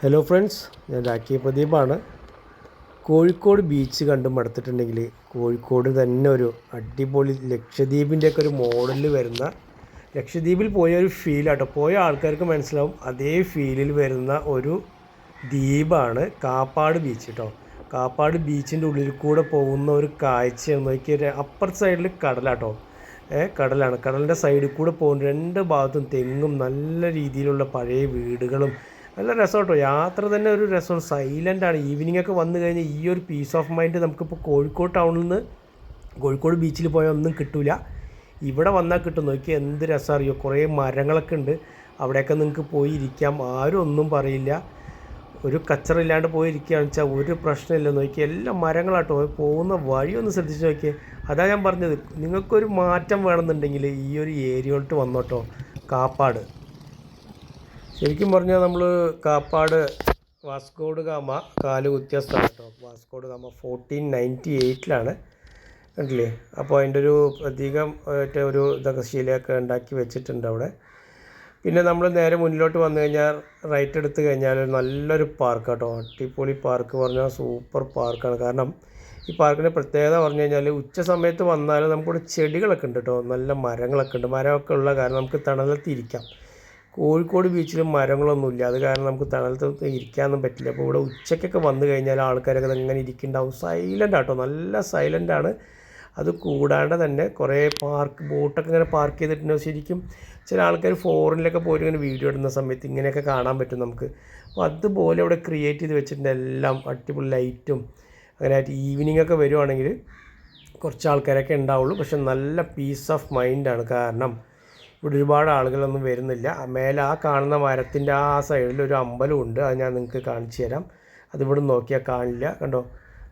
Hello friends, ഞാൻ Rakhi പ്രദീപാണ്. Kozhikode beach കണ്ട് മടുത്തിട്ടുണ്ടെങ്കിൽ കോഴിക്കോട് തന്നെ ഒരു അടിപൊളി ലക്ഷദ്വീപിൻ്റെയൊക്കെ ഒരു മോഡലിൽ വരുന്ന, ലക്ഷദ്വീപിൽ പോയ ഒരു ഫീലാട്ടോ. പോയ ആൾക്കാർക്ക് മനസ്സിലാവും, അതേ ഫീലിൽ വരുന്ന ഒരു ദ്വീപാണ് കാപ്പാട് ബീച്ച് കേട്ടോ. കാപ്പാട് ബീച്ചിൻ്റെ ഉള്ളിൽ കൂടെ പോകുന്ന ഒരു കാഴ്ച നോക്കിയ അപ്പർ സൈഡിൽ കടലാട്ടോ. കടലാണ്. കടലിൻ്റെ സൈഡിൽ കൂടെ പോകുന്ന രണ്ട് ഭാഗത്തും തെങ്ങും നല്ല രീതിയിലുള്ള പഴയ വീടുകളും നല്ല രസം കേട്ടോ. യാത്ര തന്നെ ഒരു രസം, സൈലൻ്റാണ്. ഈവനിങ് ഒക്കെ വന്നു കഴിഞ്ഞാൽ ഈ ഒരു പീസ് ഓഫ് മൈൻഡ് നമുക്കിപ്പോൾ കോഴിക്കോട് ടൗണിൽ നിന്ന് കോഴിക്കോട് ബീച്ചിൽ പോയാൽ ഒന്നും കിട്ടില്ല. ഇവിടെ വന്നാൽ കിട്ടും. നോക്കി എന്ത് രസം അറിയോ. കുറേ മരങ്ങളൊക്കെ ഉണ്ട്. അവിടെയൊക്കെ നിങ്ങൾക്ക് പോയി ഇരിക്കാം. ആരും ഒന്നും പറയില്ല. ഒരു കച്ചറില്ലാണ്ട് പോയി ഇരിക്കുകയാണെന്ന് വെച്ചാൽ ഒരു പ്രശ്നമില്ല. നോക്കി എല്ലാം മരങ്ങളാട്ടോ. പോകുന്ന വഴി ഒന്ന് ശ്രദ്ധിച്ച് നോക്കിയേ. അതാണ് ഞാൻ പറഞ്ഞത്, നിങ്ങൾക്കൊരു മാറ്റം വേണമെന്നുണ്ടെങ്കിൽ ഈ ഒരു ഏരിയയിലോട്ട് വന്നോട്ടോ. കാപ്പാട് ശരിക്കും പറഞ്ഞാൽ നമ്മൾ കാപ്പാട് വാസ്കോഡ് ഗാമ കാല് കുത്തിയ സ്ഥലം കേട്ടോ. വാസ്കോഡ് ഗാമ 1498 കണ്ടില്ലേ. അപ്പോൾ അതിൻ്റെ ഒരു പ്രതീകം ഒരു ഇതൊക്കെ ശീലയൊക്കെ ഉണ്ടാക്കി വെച്ചിട്ടുണ്ട് അവിടെ. പിന്നെ നമ്മൾ നേരെ മുന്നിലോട്ട് വന്നു കഴിഞ്ഞാൽ റൈറ്റ് എടുത്ത് കഴിഞ്ഞാൽ നല്ലൊരു പാർക്ക് കേട്ടോ. അടിപൊളി പാർക്ക് പറഞ്ഞാൽ സൂപ്പർ പാർക്കാണ്. കാരണം ഈ പാർക്കിൻ്റെ പ്രത്യേകത പറഞ്ഞു കഴിഞ്ഞാൽ ഉച്ച സമയത്ത് വന്നാൽ നമുക്കിവിടെ ചെടികളൊക്കെ ഉണ്ട് കേട്ടോ. നല്ല മരങ്ങളൊക്കെ ഉണ്ട്. മരമൊക്കെ ഉള്ള കാരണം നമുക്ക് തണലത്തിരിക്കാം. കോഴിക്കോട് ബീച്ചിൽ മരങ്ങളൊന്നുമില്ല, അത് കാരണം നമുക്ക് തണലത്ത് ഇരിക്കാനൊന്നും പറ്റില്ല. അപ്പോൾ ഇവിടെ ഉച്ചയ്ക്കൊക്കെ വന്നു കഴിഞ്ഞാൽ ആൾക്കാരൊക്കെ അങ്ങനെ ഇരിക്കുന്നുണ്ടാവും. സൈലൻ്റ് ആട്ടോ, നല്ല സൈലൻ്റാണ്. അത് കൂടാണ്ട് തന്നെ കുറേ ബോട്ടൊക്കെ ഇങ്ങനെ പാർക്ക് ചെയ്തിട്ടുണ്ട്. ശരിക്കും ചില ആൾക്കാർ ഫോറിനിലൊക്കെ പോയിട്ട് ഇങ്ങനെ വീഡിയോ ഇടുന്ന സമയത്ത് ഇങ്ങനെയൊക്കെ കാണാൻ പറ്റും നമുക്ക്. അപ്പോൾ അതുപോലെ ഇവിടെ ക്രിയേറ്റ് ചെയ്ത് വെച്ചിട്ടുണ്ട്. എല്ലാം അടിപൊളി ലൈറ്റും അങ്ങനെ ആയിട്ട് ഈവനിങ് ഒക്കെ വരുവാണെങ്കിൽ കുറച്ച് ആൾക്കാരൊക്കെ ഉണ്ടാവുള്ളൂ. പക്ഷെ നല്ല പീസ് ഓഫ് മൈൻഡാണ്. കാരണം ഇവിടെ ഒരുപാട് ആളുകളൊന്നും വരുന്നില്ല. മേലെ ആ കാണുന്ന മരത്തിൻ്റെ ആ സൈഡിൽ ഒരു അമ്പലമുണ്ട്. അത് ഞാൻ നിങ്ങൾക്ക് കാണിച്ചു തരാം. അതിവിടെ നോക്കിയാൽ കാണില്ല. കണ്ടോ,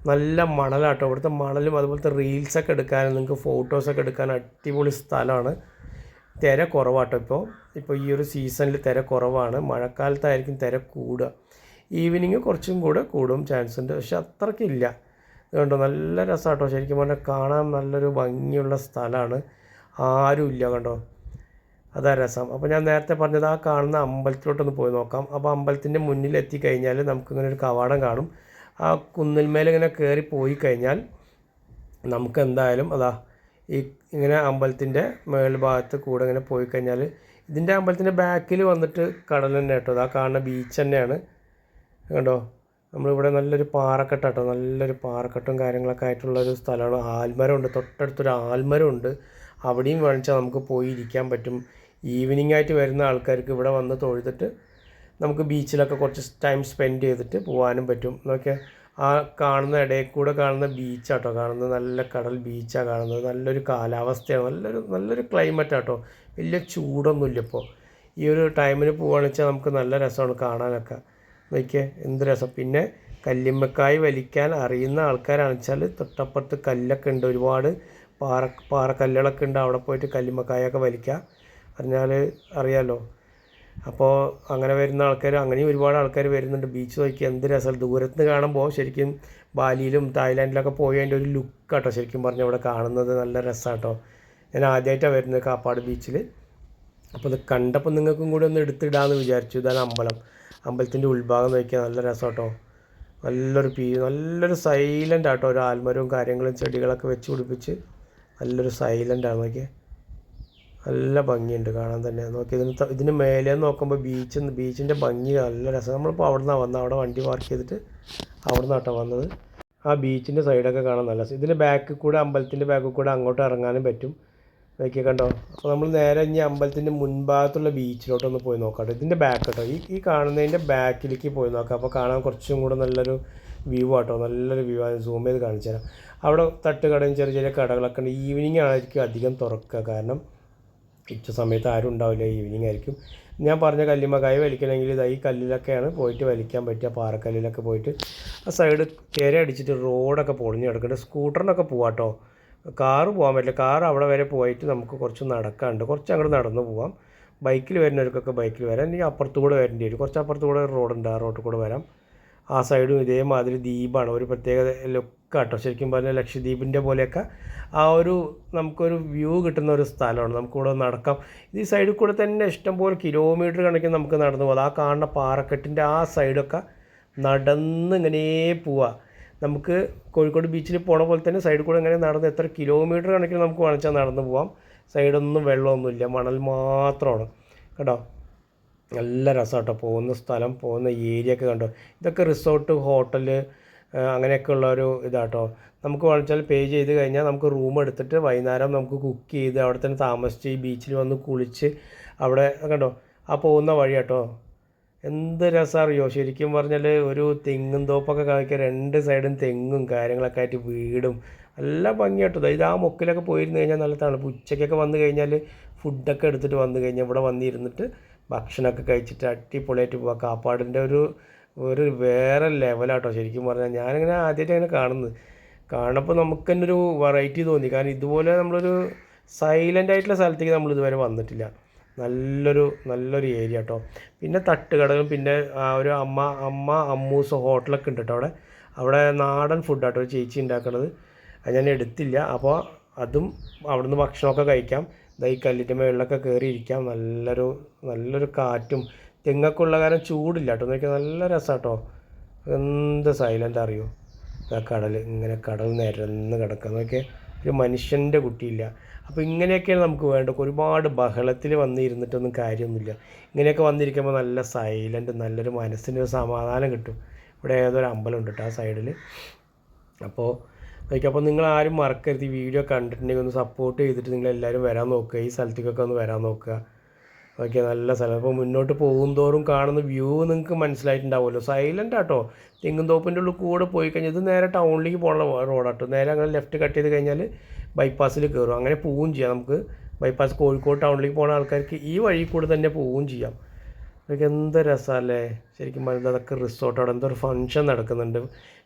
നല്ല മണലാട്ടോ. ഇവിടുത്തെ മണലും അതുപോലത്തെ റീൽസൊക്കെ എടുക്കാനും നിങ്ങൾക്ക് ഫോട്ടോസൊക്കെ എടുക്കാൻ അടിപൊളി സ്ഥലമാണ്. തിര കുറവാട്ടോ. ഇപ്പോൾ ഈ ഒരു സീസണിൽ തിര കുറവാണ്. മഴക്കാലത്തായിരിക്കും തിര കൂടുക. ഈവനിങ് കുറച്ചും കൂടെ കൂടും ചാൻസ് ഉണ്ട്, പക്ഷെ അത്രയ്ക്കില്ല. കണ്ടോ, നല്ല രസമാട്ടോ. ശരിക്കും പറഞ്ഞാൽ കാണാൻ നല്ലൊരു ഭംഗിയുള്ള സ്ഥലമാണ്. ആരുമില്ല കണ്ടോ, അതാ രസം. അപ്പോൾ ഞാൻ നേരത്തെ പറഞ്ഞത് ആ കാണുന്ന അമ്പലത്തിലോട്ടൊന്ന് പോയി നോക്കാം. അപ്പോൾ അമ്പലത്തിൻ്റെ മുന്നിൽ എത്തിക്കഴിഞ്ഞാൽ നമുക്കിങ്ങനെ ഒരു കവാടം കാണും. ആ കുന്നിന്മേൽ ഇങ്ങനെ കയറി പോയി കഴിഞ്ഞാൽ നമുക്ക് എന്തായാലും ഇങ്ങനെ അമ്പലത്തിൻ്റെ മേൽഭാഗത്ത് കൂടെ ഇങ്ങനെ പോയി കഴിഞ്ഞാൽ ഇതിൻ്റെ അമ്പലത്തിൻ്റെ ബാക്കിൽ വന്നിട്ട് കടൽ തന്നെ കേട്ടോ. ആ കാണുന്ന ബീച്ച് തന്നെയാണ്. കണ്ടോ, നമ്മളിവിടെ നല്ലൊരു പാറക്കെട്ടാട്ടോ. നല്ലൊരു പാറക്കെട്ടും കാര്യങ്ങളൊക്കെ ആയിട്ടുള്ളൊരു സ്ഥലമാണ്. ആൽമരമുണ്ട്, തൊട്ടടുത്തൊരു ആൽമരമുണ്ട്. അവിടെയും വേണിച്ചാൽ നമുക്ക് പോയി ഇരിക്കാൻ പറ്റും. ഈവനിങ് ആയിട്ട് വരുന്ന ആൾക്കാർക്ക് ഇവിടെ വന്ന് തൊഴുതിട്ട് നമുക്ക് ബീച്ചിലൊക്കെ കുറച്ച് ടൈം സ്പെൻഡ് ചെയ്തിട്ട് പോകാനും പറ്റും. നോക്കിയാൽ ആ കാണുന്ന ഇടയിൽ കൂടെ കാണുന്ന ബീച്ചാട്ടോ കാണുന്നത്. നല്ല കടൽ ബീച്ചാണ് കാണുന്നത്. നല്ലൊരു കാലാവസ്ഥയാണ്, നല്ലൊരു ക്ലൈമറ്റാട്ടോ. വലിയ ചൂടൊന്നുമില്ല. ഇപ്പോൾ ഈ ഒരു ടൈമിന് പോവുകയാണെന്ന് വെച്ചാൽ നമുക്ക് നല്ല രസമാണ് കാണാനൊക്കെ. നോക്കിയാൽ എന്ത് രസം. പിന്നെ കല്ലുമ്മക്കായ് വലിക്കാൻ അറിയുന്ന ആൾക്കാരാണെന്ന് വെച്ചാൽ തൊട്ടപ്പുറത്ത് കല്ലൊക്കെ ഉണ്ട്. ഒരുപാട് പാറക്കല്ലുകളൊക്കെ ഉണ്ട്. അവിടെ പോയിട്ട് കല്ലുമ്മക്കായൊക്കെ വലിക്കുക പറഞ്ഞാൽ അറിയാമല്ലോ. അപ്പോൾ അങ്ങനെ വരുന്ന ആൾക്കാർ, അങ്ങനെയും ഒരുപാട് ആൾക്കാർ വരുന്നുണ്ട്. ബീച്ച് നോക്കി എന്ത് രസം. ദൂരത്ത് നിന്ന് കാണുമ്പോൾ ശരിക്കും ബാലിയിലും തായ്ലാൻഡിലൊക്കെ പോയതിൻ്റെ ഒരു ലുക്കാട്ടോ ശരിക്കും പറഞ്ഞാൽ ഇവിടെ കാണുന്നത്. നല്ല രസമാട്ടോ. ഞാൻ ആദ്യമായിട്ടാണ് വരുന്നത് കാപ്പാട് ബീച്ചിൽ. അപ്പോൾ ഇത് കണ്ടപ്പോൾ നിങ്ങൾക്കും കൂടി ഒന്ന് എടുത്തിടാമെന്ന് വിചാരിച്ചു. ഇതാണ് അമ്പലത്തിൻ്റെ ഉൾഭാഗം നോക്കിയാൽ നല്ല രസമാട്ടോ. നല്ലൊരു സൈലൻ്റ് ആട്ടോ. ഒരു ആൽമരവും കാര്യങ്ങളും ചെടികളൊക്കെ വെച്ച് പിടിപ്പിച്ച് നല്ലൊരു സൈലൻ്റാണ്. നോക്കിയാൽ നല്ല ഭംഗിയുണ്ട് കാണാൻ തന്നെ. നോക്കി ഇതിന് മേലെ നോക്കുമ്പോൾ ബീച്ചിൻ്റെ ഭംഗി നല്ല രസം. നമ്മളിപ്പോൾ അവിടെ നിന്നാണ് വന്നത്. അവിടെ വണ്ടി പാർക്ക് ചെയ്തിട്ട് അവിടെ നിന്നാട്ടോ വന്നത്. ആ ബീച്ചിൻ്റെ സൈഡൊക്കെ കാണാൻ നല്ല രസം. ഇതിൻ്റെ ബാക്കിൽ കൂടെ, അമ്പലത്തിൻ്റെ ബാക്കിൽ കൂടെ അങ്ങോട്ട് ഇറങ്ങാനും പറ്റും. നോക്കിയാൽ കണ്ടോ. അപ്പോൾ നമ്മൾ നേരെ ഇനി അമ്പലത്തിൻ്റെ മുൻഭാഗത്തുള്ള ബീച്ചിലോട്ടൊന്ന് പോയി നോക്കാം കേട്ടോ. ഇതിൻ്റെ ബാക്ക് കേട്ടോ, ഈ കാണുന്നതിൻ്റെ ബാക്കിലേക്ക് പോയി നോക്കാം. അപ്പോൾ കാണാൻ കുറച്ചും കൂടെ നല്ലൊരു വ്യൂ ആട്ടോ. നല്ലൊരു വ്യൂ ആണ്. സൂം ചെയ്ത് കാണിച്ചു തരാം. അവിടെ തട്ടുകടയും ചെറിയ ചെറിയ കടകളൊക്കെ ഉണ്ട്. ഈവനിങ് ആയിരിക്കും അധികം തുറക്കുക. കാരണം ഉച്ച സമയത്ത് ആരും ഉണ്ടാവില്ല, ഈവനിങ് ആയിരിക്കും. ഞാൻ പറഞ്ഞ കല്ലുമ്മക്കായ വലിക്കണമെങ്കിൽ ഈ കല്ലിലൊക്കെയാണ് പോയിട്ട് വലിക്കാൻ പറ്റുക. പാറക്കല്ലിലൊക്കെ പോയിട്ട് ആ സൈഡ് തിര അടിച്ചിട്ട് റോഡൊക്കെ പൊളിഞ്ഞ് കിടക്കുന്നുണ്ട്. സ്കൂട്ടറിനൊക്കെ പോവാട്ടോ. കാറ് പോകാൻ പറ്റില്ല. കാർ അവിടെ വരെ പോയിട്ട് നമുക്ക് കുറച്ച് നടക്കാനുണ്ട്. കുറച്ച് അങ്ങോട്ട് നടന്ന് പോകാം. ബൈക്കിൽ വരുന്നവർക്കൊക്കെ ബൈക്കിൽ വരാം. അല്ലെങ്കിൽ അപ്പുറത്ത് കൂടെ വരേണ്ടി വരും. കുറച്ച് അപ്പുറത്ത് കൂടെ റോഡുണ്ട്, ആ റോഡിൽ കൂടെ വരാം. ആ സൈഡും ഇതേമാതിരി ദ്വീപാണ്, ഒരു പ്രത്യേക ലുക്കാട്ടോ. ശരിക്കും പറഞ്ഞാൽ ലക്ഷദ്വീപിൻ്റെ പോലെയൊക്കെ ആ ഒരു നമുക്കൊരു വ്യൂ കിട്ടുന്ന ഒരു സ്ഥലമാണ്. നമുക്കിവിടെ നടക്കാം. ഈ സൈഡിൽ കൂടെ തന്നെ ഇഷ്ടംപോലെ കിലോമീറ്റർ കണക്കിന് നമുക്ക് നടന്നു പോകാം. ആ കാണുന്ന പാറക്കെട്ടിൻ്റെ ആ സൈഡൊക്കെ നടന്ന് ഇങ്ങനെ പോവുക. നമുക്ക് കോഴിക്കോട് ബീച്ചിൽ പോണ പോലെ തന്നെ സൈഡിൽ കൂടെ ഇങ്ങനെ നടന്ന് എത്ര കിലോമീറ്റർ കണക്കിന് നമുക്ക് വേണിച്ചാൽ നടന്നു പോകാം. സൈഡൊന്നും വെള്ളമൊന്നുമില്ല, മണൽ മാത്രമാണ് കേട്ടോ. നല്ല രസമാട്ടോ പോകുന്ന സ്ഥലം, പോകുന്ന ഏരിയ ഒക്കെ കണ്ടോ. ഇതൊക്കെ റിസോർട്ട്, ഹോട്ടൽ അങ്ങനെയൊക്കെ ഉള്ളൊരു ഇതാട്ടോ. നമുക്ക് വേണിച്ചാൽ പേ ചെയ്ത് കഴിഞ്ഞാൽ നമുക്ക് റൂം എടുത്തിട്ട് വൈകുന്നേരം നമുക്ക് കുക്ക് ചെയ്ത് അവിടെ തന്നെ താമസിച്ച് ഈ ബീച്ചിൽ വന്ന് കുളിച്ച് അവിടെ കണ്ടോ ആ പോകുന്ന വഴി കേട്ടോ. എന്ത് രസം അറിയോ, ശരിക്കും പറഞ്ഞാൽ ഒരു തെങ്ങും തോപ്പൊക്കെ കാണിക്കുക, രണ്ട് സൈഡും തെങ്ങും കാര്യങ്ങളൊക്കെ ആയിട്ട് വീടും നല്ല ഭംഗിയാട്ടോ. അതായത് ആ മുക്കിലൊക്കെ പോയിരുന്നു കഴിഞ്ഞാൽ നല്ല തണുപ്പ്. ഉച്ചയ്ക്കൊക്കെ വന്നു കഴിഞ്ഞാൽ ഫുഡൊക്കെ എടുത്തിട്ട് വന്നു കഴിഞ്ഞാൽ ഇവിടെ വന്നിരുന്നിട്ട് ഭക്ഷണമൊക്കെ കഴിച്ചിട്ട് അടിപൊളിയായിട്ട് പോകാം. കാപ്പാടിൻ്റെ ഒരു വേറെ ലെവലാട്ടോ ശരിക്കും പറഞ്ഞാൽ. ഞാനിങ്ങനെ ആദ്യമായിട്ട് അങ്ങനെ കാണുമ്പോൾ നമുക്ക് തന്നെ ഒരു വെറൈറ്റി തോന്നി. കാരണം ഇതുപോലെ നമ്മളൊരു സൈലൻ്റ് ആയിട്ടുള്ള സ്ഥലത്തേക്ക് നമ്മൾ ഇതുവരെ വന്നിട്ടില്ല. നല്ലൊരു ഏരിയ കേട്ടോ. പിന്നെ തട്ടുകടകളും പിന്നെ ഒരു അമ്മൂസ് ഹോട്ടലൊക്കെ ഉണ്ട് കേട്ടോ അവിടെ നാടൻ ഫുഡാട്ടോ ഒരു ചേച്ചി ഉണ്ടാക്കണത്. അത് ഞാൻ എടുത്തില്ല. അപ്പോൾ അതും അവിടുന്ന് ഭക്ഷണമൊക്കെ കഴിക്കാം. ഈ കല്ലിൻ്റെ മുകളിലൊക്കെ കയറി ഇരിക്കാം. നല്ലൊരു കാറ്റും തെങ്ങൊക്കെ ഉള്ള കാരണം ചൂടില്ല കേട്ടോ. നോക്കിയാൽ നല്ല രസമാട്ടോ. എന്ത് സൈലൻ്റ് അറിയോ. കടൽ നിരന്ന് കിടക്കുക. നോക്കിയാൽ ഒരു മനുഷ്യൻ്റെ കുട്ടിയില്ല. അപ്പോൾ ഇങ്ങനെയൊക്കെയാണ് നമുക്ക് വേണ്ടത്. ഒരുപാട് ബഹളത്തിൽ വന്നിരുന്നിട്ടൊന്നും കാര്യമൊന്നുമില്ല. ഇങ്ങനെയൊക്കെ വന്നിരിക്കുമ്പോൾ നല്ല സൈലൻ്റ്, നല്ലൊരു മനസ്സിനൊരു സമാധാനം കിട്ടും. ഇവിടെ ഏതൊരു അമ്പലമുണ്ട് കേട്ടോ ആ സൈഡിൽ. അപ്പോൾ നിങ്ങൾ ആരും മറക്കരുത്, ഈ വീഡിയോ കണ്ടിട്ടുണ്ടെങ്കിൽ ഒന്ന് സപ്പോർട്ട് ചെയ്തിട്ട് നിങ്ങളെല്ലാവരും വരാൻ നോക്കുക. ഈ സ്ഥലത്തേക്കൊക്കെ ഒന്ന് വരാൻ നോക്കുക. ഓക്കെ, നല്ല സ്ഥലം. അപ്പോൾ മുന്നോട്ട് പോകുന്തോറും കാണുന്ന വ്യൂ നിങ്ങൾക്ക് മനസ്സിലായിട്ടുണ്ടാവുമല്ലോ. സൈലൻ്റ് ആട്ടോ. തെങ്ങുംതോപ്പിൻ്റെ ഉള്ളിൽ കൂടെ പോയി കഴിഞ്ഞാൽ ഇത് നേരെ ടൗണിലേക്ക് പോകുന്ന റോഡാട്ടോ. നേരെ അങ്ങനെ ലെഫ്റ്റ് കട്ട് ചെയ്ത് കഴിഞ്ഞാൽ ബൈപ്പാസിൽ കയറും. അങ്ങനെ പോവുകയും ചെയ്യാം. നമുക്ക് ബൈപ്പാസ് കോഴിക്കോട് ടൗണിലേക്ക് പോകുന്ന ആൾക്കാർക്ക് ഈ വഴി കൂടെ തന്നെ പോവുകയും ചെയ്യാം. അതൊക്കെ എന്ത് രസമല്ലേ ശരിക്കും പറഞ്ഞാൽ. അതൊക്കെ റിസോർട്ട്, അവിടെ എന്തോ ഒരു ഫംഗ്ഷൻ നടക്കുന്നുണ്ട്.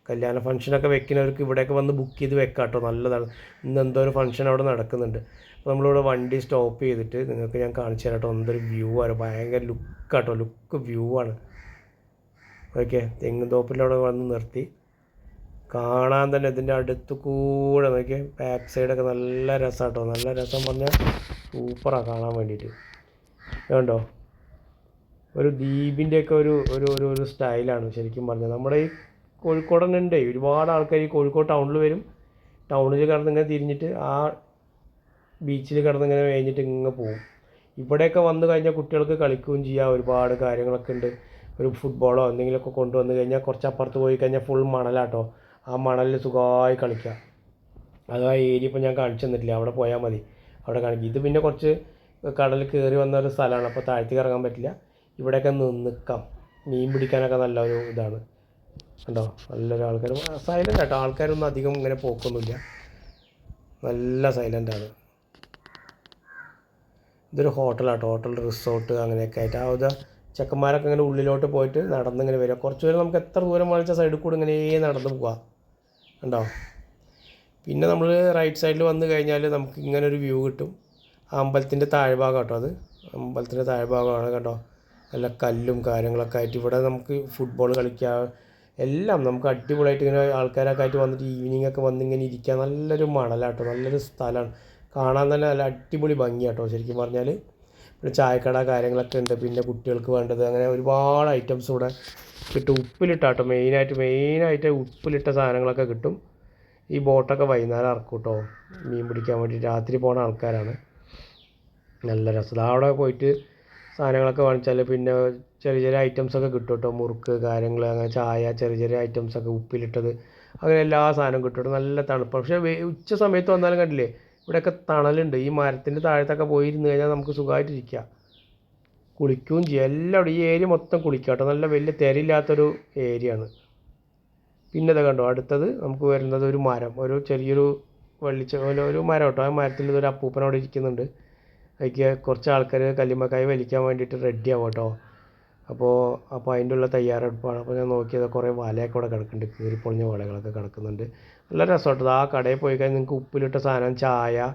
കല്യാണ ഫംഗ്ഷനൊക്കെ വെക്കുന്നവർക്ക് ഇവിടെയൊക്കെ വന്ന് ബുക്ക് ചെയ്ത് വെക്കാം കേട്ടോ. നല്ലതാണ്. ഇന്ന് എന്തോ ഒരു ഫംഗ്ഷൻ അവിടെ നടക്കുന്നുണ്ട്. അപ്പോൾ നമ്മളിവിടെ വണ്ടി സ്റ്റോപ്പ് ചെയ്തിട്ട് നിങ്ങൾക്ക് ഞാൻ കാണിച്ചു തരാം കേട്ടോ. എന്തൊരു വ്യൂ ആണ്, ഭയങ്കര ലുക്കാട്ടോ, ലുക്ക് വ്യൂ ആണ്. ഓക്കെ, തെങ്ങുംതോപ്പിൻ്റെ അവിടെ വന്ന് നിർത്തി കാണാൻ തന്നെ ഇതിൻ്റെ അടുത്ത് കൂടെ നോക്കിയാൽ ബാക്ക് സൈഡൊക്കെ നല്ല രസമാട്ടോ. നല്ല രസം പറഞ്ഞാൽ സൂപ്പറാണ് കാണാൻ വേണ്ടിയിട്ട്. കണ്ടോ, ഒരു ദ്വീപിൻ്റെയൊക്കെ ഒരു സ്റ്റൈലാണ് ശരിക്കും പറഞ്ഞാൽ. നമ്മുടെ ഈ കോഴിക്കോട് തന്നെ ഉണ്ട് ഒരുപാട് ആൾക്കാർ. ഈ കോഴിക്കോട് ടൗണിൽ വരും, ടൗണിൽ കിടന്നിങ്ങനെ തിരിഞ്ഞിട്ട് ആ ബീച്ചിൽ കിടന്നിങ്ങനെ കഴിഞ്ഞിട്ട് ഇങ്ങനെ പോകും. ഇവിടെയൊക്കെ വന്നു കഴിഞ്ഞാൽ കുട്ടികൾക്ക് കളിക്കുകയും ചെയ്യാം. ഒരുപാട് കാര്യങ്ങളൊക്കെ ഉണ്ട്. ഒരു ഫുട്ബോളോ എന്തെങ്കിലുമൊക്കെ കൊണ്ടുവന്ന് കഴിഞ്ഞാൽ കുറച്ച് അപ്പുറത്ത് പോയി കഴിഞ്ഞാൽ ഫുൾ മണലാട്ടോ. ആ മണലിൽ സുഖമായി കളിക്കാം. അത് ആ ഏരിയ ഇപ്പോൾ ഞാൻ കാണിച്ചു തന്നിട്ടില്ല, അവിടെ പോയാൽ മതി, അവിടെ കാണിക്കും. ഇത് പിന്നെ കുറച്ച് കടലിൽ കയറി വന്ന ഒരു സ്ഥലമാണ്, അപ്പോൾ താഴത്തേക്ക് ഇറങ്ങാൻ പറ്റില്ല. ഇവിടെയൊക്കെ നിൽക്കാം, മീൻ പിടിക്കാനൊക്കെ നല്ലൊരു ഇതാണ് കണ്ടോ. നല്ലൊരു ആൾക്കാർ സൈലൻ്റ് ആട്ടോ. ആൾക്കാരൊന്നും അധികം ഇങ്ങനെ പോക്കൊന്നുമില്ല, നല്ല സൈലൻ്റാണ്. ഇതൊരു ഹോട്ടലാട്ടോ, ഹോട്ടൽ റിസോർട്ട് അങ്ങനെയൊക്കെ ആയിട്ട്. ആ ഒരു ചെക്കന്മാരൊക്കെ ഇങ്ങനെ ഉള്ളിലോട്ട് പോയിട്ട് നടന്നിങ്ങനെ വരിക. കുറച്ച് പേര് നമുക്ക് എത്ര ദൂരം വേണിച്ച സൈഡിൽ കൂടെ ഇങ്ങനെ നടന്ന് പോവാം കണ്ടോ. പിന്നെ നമ്മൾ റൈറ്റ് സൈഡിൽ വന്നു കഴിഞ്ഞാൽ നമുക്ക് ഇങ്ങനെ ഒരു വ്യൂ കിട്ടും. അമ്പലത്തിൻ്റെ താഴ്ഭാഗം കേട്ടോ അത്. അമ്പലത്തിൻ്റെ താഴ്ഭാഗമാണ് കേട്ടോ. നല്ല കല്ലും കാര്യങ്ങളൊക്കെ ആയിട്ട് ഇവിടെ നമുക്ക് ഫുട്ബോൾ കളിക്കാം. എല്ലാം നമുക്ക് അടിപൊളിയായിട്ട് ഇങ്ങനെ ആൾക്കാരൊക്കെ ആയിട്ട് വന്നിട്ട് ഈവനിങ് ഒക്കെ വന്ന് ഇങ്ങനെ ഇരിക്കുക. നല്ലൊരു മണലാട്ടോ, നല്ലൊരു സ്ഥലമാണ്. കാണാൻ തന്നെ നല്ല അടിപൊളി ഭംഗിയാട്ടോ ശരിക്കും പറഞ്ഞാൽ. പിന്നെ ചായക്കട കാര്യങ്ങളൊക്കെ ഉണ്ട്. പിന്നെ കുട്ടികൾക്ക് വേണ്ടത് അങ്ങനെ ഒരുപാട് ഐറ്റംസ് ഇവിടെ കിട്ടും. ഉപ്പിലിട്ടാട്ടോ മെയിനായിട്ട് ഉപ്പിലിട്ട സാധനങ്ങളൊക്കെ കിട്ടും. ഈ ബോട്ടൊക്കെ വൈകുന്നേരം ഇറക്കും കേട്ടോ, മീൻ പിടിക്കാൻ വേണ്ടി. രാത്രി പോകുന്ന ആൾക്കാരാണ്. നല്ല രസം. അവിടെ പോയിട്ട് സാധനങ്ങളൊക്കെ വാങ്ങിച്ചാൽ പിന്നെ ചെറിയ ഐറ്റംസൊക്കെ കിട്ടും കേട്ടോ. മുറുക്ക് കാര്യങ്ങൾ, അങ്ങനെ ചായ, ചെറിയ ഐറ്റംസൊക്കെ ഉപ്പിലിട്ടത്, അങ്ങനെ എല്ലാ സാധനവും കിട്ടും കേട്ടോ. നല്ല തണുപ്പാണ്. പക്ഷേ ഉച്ച സമയത്ത് വന്നാലും കണ്ടില്ലേ ഇവിടെയൊക്കെ തണലുണ്ട്. ഈ മരത്തിൻ്റെ താഴത്തൊക്കെ പോയിരുന്ന് കഴിഞ്ഞാൽ നമുക്ക് സുഖമായിട്ടിരിക്കുക, കുളിക്കുകയും ചെയ്യാം. എല്ലാവരും ഈ ഏരിയ മൊത്തം കുളിക്കാം കേട്ടോ. നല്ല വലിയ തിരയില്ലാത്തൊരു ഏരിയയാണ്. പിന്നെ ഇത് കണ്ടോ, അടുത്തത് നമുക്ക് വരുന്നത് ഒരു മരം, ഒരു ചെറിയൊരു ഒരു മരം കേട്ടോ. ആ മരത്തിൽ ഒരു അപ്പൂപ്പനോടെ ഇരിക്കുന്നുണ്ട്. അതിക്ക് കുറച്ച് ആൾക്കാർ കല്ലുമ്മക്കായ് വലിക്കാൻ വേണ്ടിയിട്ട് റെഡി ആവും കേട്ടോ. അപ്പോൾ അതിൻ്റെ ഉള്ള തയ്യാറെടുപ്പാണ്. അപ്പോൾ ഞാൻ നോക്കിയത് കുറേ വലയൊക്കെ അവിടെ കിടക്കുന്നുണ്ട്, കീറിപ്പൊളിഞ്ഞ വലകളൊക്കെ കിടക്കുന്നുണ്ട്. നല്ല രസമായിട്ടത്. ആ കടയിൽ പോയി കഴിഞ്ഞാൽ നിങ്ങൾക്ക് ഉപ്പിലിട്ട സാധനം, ചായ,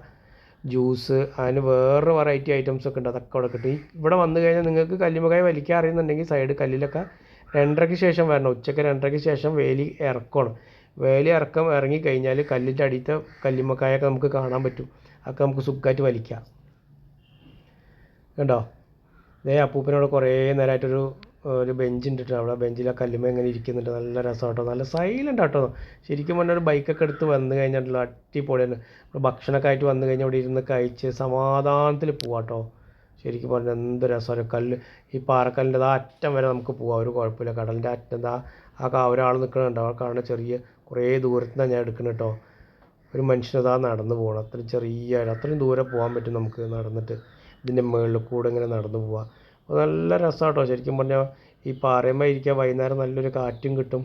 ജ്യൂസ്, അതിന് വേറെ വെറൈറ്റി ഐറ്റംസ് ഒക്കെ ഉണ്ട്. അതൊക്കെ അവിടെ കിട്ടും. ഇവിടെ വന്നു കഴിഞ്ഞാൽ നിങ്ങൾക്ക് കല്ലുമ്മക്കായ് വലിക്കാൻ അറിയുന്നുണ്ടെങ്കിൽ സൈഡ് കല്ലിലൊക്കെ 2:30ക്ക് ശേഷം വരണം. ഉച്ചയ്ക്ക് 2:30ക്ക് ശേഷം വേലി ഇറക്കമാണ്. വേലി ഇറക്കം ഇറങ്ങിക്കഴിഞ്ഞാൽ കല്ലിൻ്റെ അടിയത്തെ കല്ലുമ്മക്കായൊക്കെ നമുക്ക് കാണാൻ പറ്റും. അതൊക്കെ നമുക്ക് സുഖമായിട്ട് വലിക്കാം. കണ്ടോ, ഇതേ അപ്പൂപ്പനോട് കുറേ നേരമായിട്ടൊരു ബെഞ്ച് ഉണ്ട്. അവിടെ ബെഞ്ചിൽ ആ കല്ലുമ്മ ഇങ്ങനെ ഇരിക്കുന്നുണ്ട്. നല്ല രസമാട്ടോ, നല്ല സൈലൻ്റ് ആട്ടോ. ശരിക്കും പറഞ്ഞാൽ ഒരു ബൈക്കൊക്കെ എടുത്ത് വന്നു കഴിഞ്ഞിട്ടുള്ള അടിപൊളിയാണ്. ഭക്ഷണമൊക്കെ ആയിട്ട് വന്നു കഴിഞ്ഞാൽ ഇവിടെ ഇരുന്ന് കഴിച്ച് സമാധാനത്തിൽ പോവാട്ടോ. ശരിക്കും പറഞ്ഞാൽ എന്ത് രസമാണ്. ഈ പാറക്കല്ലിൻ്റെ ആ അറ്റം വരെ നമുക്ക് പോവാം, ഒരു കുഴപ്പമില്ല. കടലിൻ്റെ അറ്റം ഒരാൾ നിൽക്കുന്നുണ്ടോ, ആ കാണുന്ന ചെറിയ കുറേ ദൂരത്ത് നിന്നാണ് ഞാൻ എടുക്കുന്നത് കേട്ടോ. ഒരു മനുഷ്യനതാ നടന്നു പോകണം. അത്രയും ദൂരെ പോകാൻ പറ്റും നമുക്ക് നടന്നിട്ട്. ഇതിൻ്റെ മുകളിൽ കൂടെ ഇങ്ങനെ നടന്നു പോവാം. അപ്പോൾ നല്ല രസമാട്ടോ. ശരിക്കും പറഞ്ഞാൽ ഈ പാറയമ്മ ഇരിക്കുക, വൈകുന്നേരം നല്ലൊരു കാറ്റും കിട്ടും,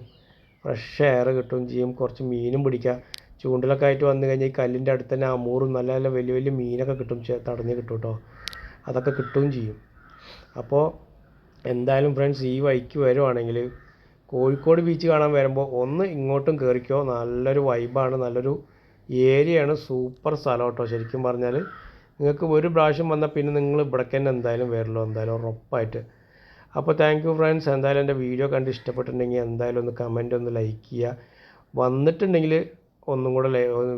ഫ്രഷ് എയർ കിട്ടും ചെയ്യും. കുറച്ച് മീനും പിടിക്കാം. ചൂണ്ടലൊക്കെ ആയിട്ട് വന്നു കഴിഞ്ഞാൽ ഈ കല്ലിൻ്റെ അടുത്ത് തന്നെ അമൂറും നല്ല നല്ല വലിയ വലിയ മീനൊക്കെ കിട്ടും, തടഞ്ഞ് കിട്ടും കേട്ടോ. അതൊക്കെ കിട്ടുകയും ചെയ്യും. അപ്പോൾ എന്തായാലും ഫ്രണ്ട്സ്, ഈ വഴിക്ക് വരുവാണെങ്കിൽ കോഴിക്കോട് ബീച്ച് കാണാൻ വരുമ്പോൾ ഒന്ന് ഇങ്ങോട്ടും കയറിക്കോ. നല്ലൊരു വൈബാണ്, നല്ലൊരു ഏരിയയാണ്, സൂപ്പർ സ്ഥലം കേട്ടോ. ശരിക്കും പറഞ്ഞാൽ നിങ്ങൾക്ക് ഒരു പ്രാവശ്യം വന്നാൽ പിന്നെ നിങ്ങൾ ഇവിടേക്ക് തന്നെ എന്തായാലും വരുമല്ലോ, എന്തായാലും ഉറപ്പായിട്ട്. അപ്പോൾ താങ്ക് യു ഫ്രണ്ട്സ്. എന്തായാലും എൻ്റെ വീഡിയോ കണ്ട് ഇഷ്ടപ്പെട്ടിട്ടുണ്ടെങ്കിൽ എന്തായാലും ഒന്ന് കമൻറ്റ്, ഒന്ന് ലൈക്ക് ചെയ്യുക. വന്നിട്ടുണ്ടെങ്കിൽ ഒന്നും കൂടെ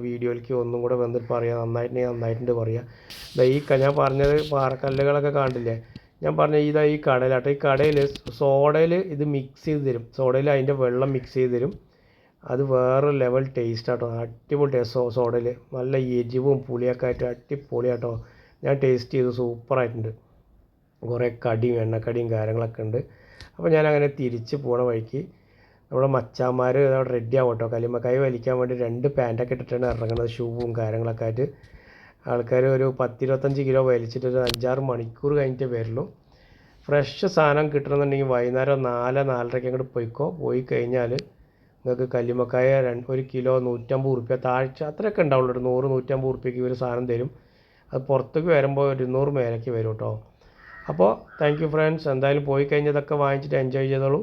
വീഡിയോയിലേക്ക് ഒന്നും കൂടെ വന്നിട്ട് പറയുക, നന്നായിട്ടുണ്ടെങ്കിൽ നന്നായിട്ടുണ്ട് പറയുക. ഞാൻ പറഞ്ഞത് പാറക്കല്ലുകളൊക്കെ കാണില്ലേ, ഞാൻ പറഞ്ഞ ഈ കടയിലാട്ടോ. ഈ കടയിൽ സോഡയിൽ ഇത് മിക്സ് ചെയ്ത് തരും. സോഡയിൽ അതിൻ്റെ വെള്ളം മിക്സ് ചെയ്ത് തരും. അത് വേറെ ലെവൽ ടേസ്റ്റ് ആട്ടോ, അടിപൊളി ടേസ്റ്റ്. സോഡയിൽ നല്ല എരിവും പുളിയൊക്കെ ആയിട്ട് അടിപൊളിയാട്ടോ. ഞാൻ ടേസ്റ്റ് ചെയ്തു, സൂപ്പറായിട്ടുണ്ട്. കുറേ എണ്ണക്കടിയും കാര്യങ്ങളൊക്കെ ഉണ്ട്. അപ്പോൾ ഞാനങ്ങനെ തിരിച്ച് പോണ വഴിക്ക് നമ്മുടെ മച്ചാന്മാർ അവിടെ റെഡി ആവും കേട്ടോ. കല്ലുമ്മക്കായ വലിക്കാൻ വേണ്ടി 2 പാൻറ്റൊക്കെ ഇട്ടിട്ടാണ് ഇറങ്ങുന്നത്, ഷൂവും കാര്യങ്ങളൊക്കെ ആയിട്ട്. ആൾക്കാർ ഒരു 10-25 കിലോ വലിച്ചിട്ട് ഒരു 5-6 മണിക്കൂർ കഴിഞ്ഞിട്ടേ വരുള്ളൂ. ഫ്രഷ് സാധനം കിട്ടണമെന്നുണ്ടെങ്കിൽ വൈകുന്നേരം 4-4:30 അങ്ങോട്ട് പോയി കഴിഞ്ഞാൽ നിങ്ങൾക്ക് കല്ലുമ്മക്കായ 1 കിലോ 150 ഉറുപ്പ്യ താഴ്ച അത്രയൊക്കെ ഉണ്ടാവുള്ളൂ. ഒരു 100-150 ഉറുപ്പ്യക്ക് ഒരു സാധനം തരും. അത് പുറത്തേക്ക് വരുമ്പോൾ 200 മേലേക്ക് വരും കേട്ടോ. അപ്പോൾ താങ്ക് യു ഫ്രണ്ട്സ്. എന്തായാലും പോയി കഴിഞ്ഞതൊക്കെ വാങ്ങിച്ചിട്ട് എൻജോയ് ചെയ്തോളൂ.